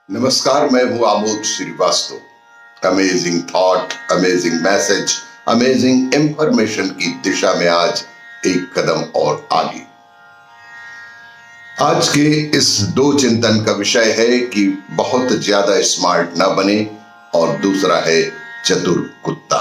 नमस्कार, मैं हूं Amod Shrivastava. Amazing thought, amazing message, amazing information की दिशा में आज एक कदम और आगे। आज के इस दो चिंतन का विषय है कि बहुत ज्यादा स्मार्ट ना बने और दूसरा है चतुर कुत्ता।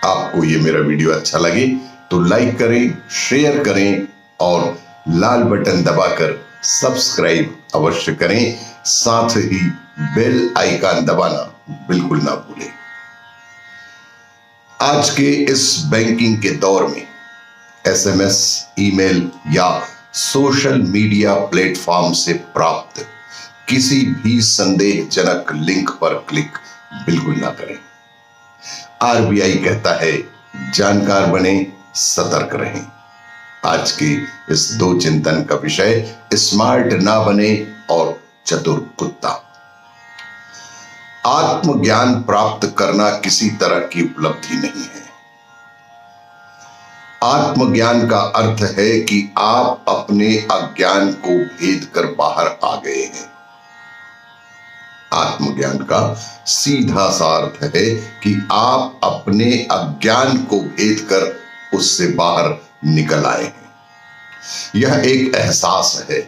आपको ये मेरा वीडियो अच्छा लगे तो लाइक करें, शेयर करें और लाल बटन दबाकर सब्सक्राइब अवश्य करें। साथ ही बेल आइकन दबाना बिल्कुल ना भूलें। आज के इस बैंकिंग के दौर में एसएमएस, ईमेल या सोशल मीडिया प्लेटफॉर्म से प्राप्त किसी भी संदेहजनक लिंक पर क्लिक बिल्कुल ना करें। आरबीआई कहता है, जानकार बने, सतर्क रहें। आज की इस दो चिंतन का विषय स्मार्ट ना बने और चतुर कुत्ता। आत्मज्ञान प्राप्त करना किसी तरह की उपलब्धि नहीं है। आत्मज्ञान का अर्थ है कि आप अपने अज्ञान को भेद कर बाहर आ गए हैं। आत्मज्ञान का सीधा सा अर्थ है कि आप अपने अज्ञान को भेद कर उससे बाहर निकल आए हैं। यह एक एहसास है।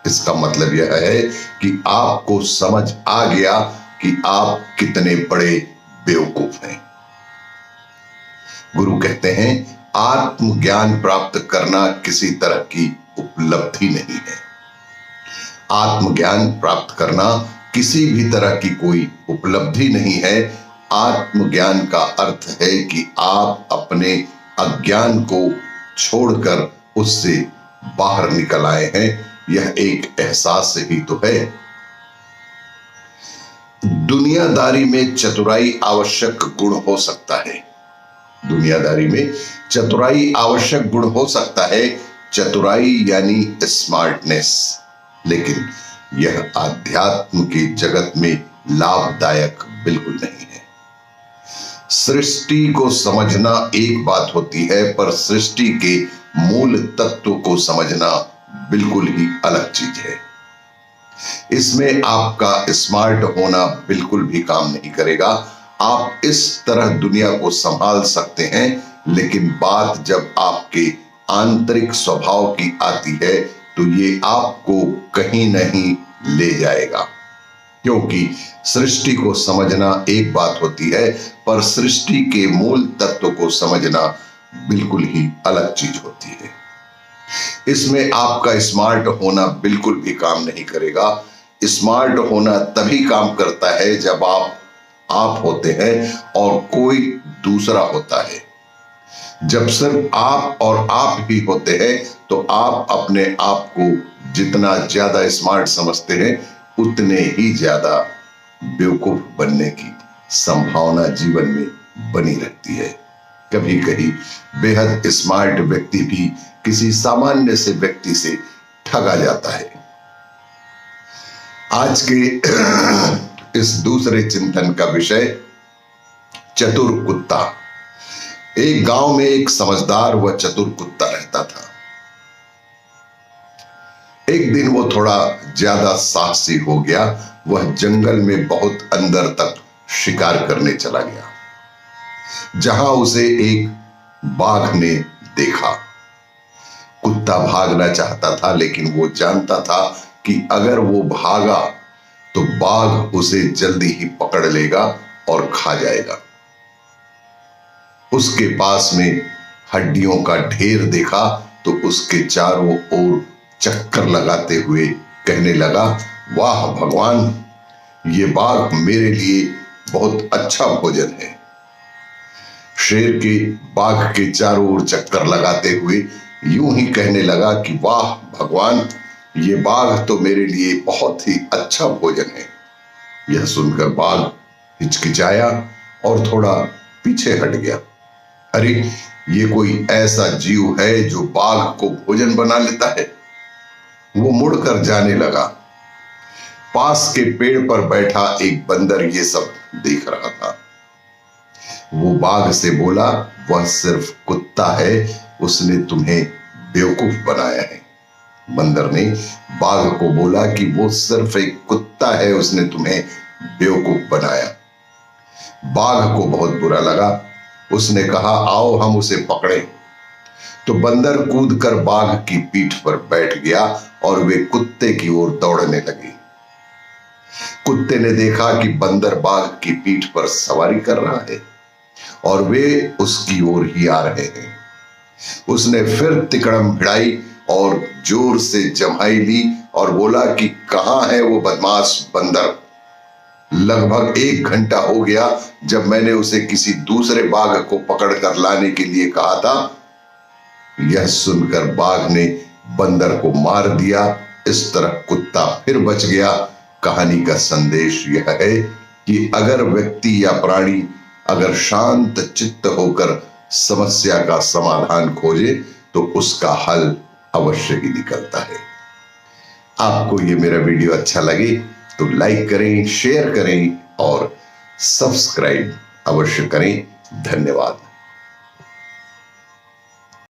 इसका मतलब यह है कि आपको समझ आ गया कि आप कितने बड़े बेवकूफ हैं। गुरु कहते हैं, आत्मज्ञान प्राप्त करना किसी तरह की उपलब्धि नहीं है। आत्मज्ञान प्राप्त करना किसी भी तरह की कोई उपलब्धि नहीं है। आत्मज्ञान का अर्थ है कि आप अपने अज्ञान को छोड़कर उससे बाहर निकल आए हैं। यह एक एहसास ही तो है। दुनियादारी में चतुराई आवश्यक गुण हो सकता है। दुनियादारी में चतुराई आवश्यक गुण हो सकता है, चतुराई यानी स्मार्टनेस। लेकिन यह आध्यात्म के जगत में लाभदायक बिल्कुल नहीं है। सृष्टि को समझना एक बात होती है, पर सृष्टि के मूल तत्व को समझना बिल्कुल ही अलग चीज है। इसमें आपका स्मार्ट होना बिल्कुल भी काम नहीं करेगा। आप इस तरह दुनिया को संभाल सकते हैं, लेकिन बात जब आपके आंतरिक स्वभाव की आती है तो ये आपको कहीं नहीं ले जाएगा। क्योंकि सृष्टि को समझना एक बात होती है, पर सृष्टि के मूल तत्व को समझना बिल्कुल ही अलग चीज होती है। इसमें आपका स्मार्ट होना बिल्कुल भी काम नहीं करेगा। स्मार्ट होना तभी काम करता है जब आप होते हैं और कोई दूसरा होता है। जब सिर्फ आप और आप ही होते हैं तो आप अपने आप को जितना ज्यादा स्मार्ट समझते हैं, उतने ही ज्यादा बेवकूफ बनने की संभावना जीवन में बनी रहती है। कभी कभी बेहद स्मार्ट व्यक्ति भी किसी सामान्य से व्यक्ति से ठगा जाता है। आज के इस दूसरे चिंतन का विषय चतुर कुत्ता। एक गांव में एक समझदार व चतुर कुत्ता रहता था। एक दिन वो थोड़ा ज्यादा साहसी हो गया। वह जंगल में बहुत अंदर तक शिकार करने चला गया, जहां उसे एक बाघ ने देखा। कुत्ता भागना चाहता था, लेकिन वो जानता था कि अगर वो भागा तो बाघ उसे जल्दी ही पकड़ लेगा और खा जाएगा। उसके पास में हड्डियों का ढेर देखा तो उसके चारों ओर चक्कर लगाते हुए कहने लगा, वाह भगवान, ये बाघ मेरे लिए बहुत अच्छा भोजन है। शेर के बाघ के चारों ओर चक्कर लगाते हुए यूं ही कहने लगा कि वाह भगवान, ये बाघ तो मेरे लिए बहुत ही अच्छा भोजन है। यह सुनकर बाघ हिचकिचाया और थोड़ा पीछे हट गया। अरे, ये कोई ऐसा जीव है जो बाघ को भोजन बना लेता है। वो मुड़कर जाने लगा। पास के पेड़ पर बैठा एक बंदर ये सब देख रहा था। वो बाघ से बोला, वह सिर्फ कुत्ता है, उसने तुम्हें बेवकूफ बनाया है। बंदर ने बाघ को बोला कि वो सिर्फ एक कुत्ता है, उसने तुम्हें बेवकूफ बनाया। बाघ को बहुत बुरा लगा। उसने कहा, आओ हम उसे पकड़ें। तो बंदर कूदकर बाघ की पीठ पर बैठ गया और वे कुत्ते की ओर दौड़ने लगे। कुत्ते ने देखा कि बंदर बाघ की पीठ पर सवारी कर रहा है और वे उसकी ओर ही आ रहे हैं। उसने फिर तिकड़म भिड़ाई और जोर से जम्हाई ली और बोला कि कहां है वो बदमाश बंदर। लगभग 1 घंटा हो गया जब मैंने उसे किसी दूसरे बाघ को पकड़कर लाने के लिए कहा था। यह सुनकर बाघ ने बंदर को मार दिया। इस तरह कुत्ता फिर बच गया। कहानी का संदेश यह है कि अगर व्यक्ति या प्राणी अगर शांत चित्त होकर समस्या का समाधान खोजे तो उसका हल अवश्य ही निकलता है। आपको ये मेरा वीडियो अच्छा लगे तो लाइक करें, शेयर करें और सब्सक्राइब अवश्य करें। धन्यवाद।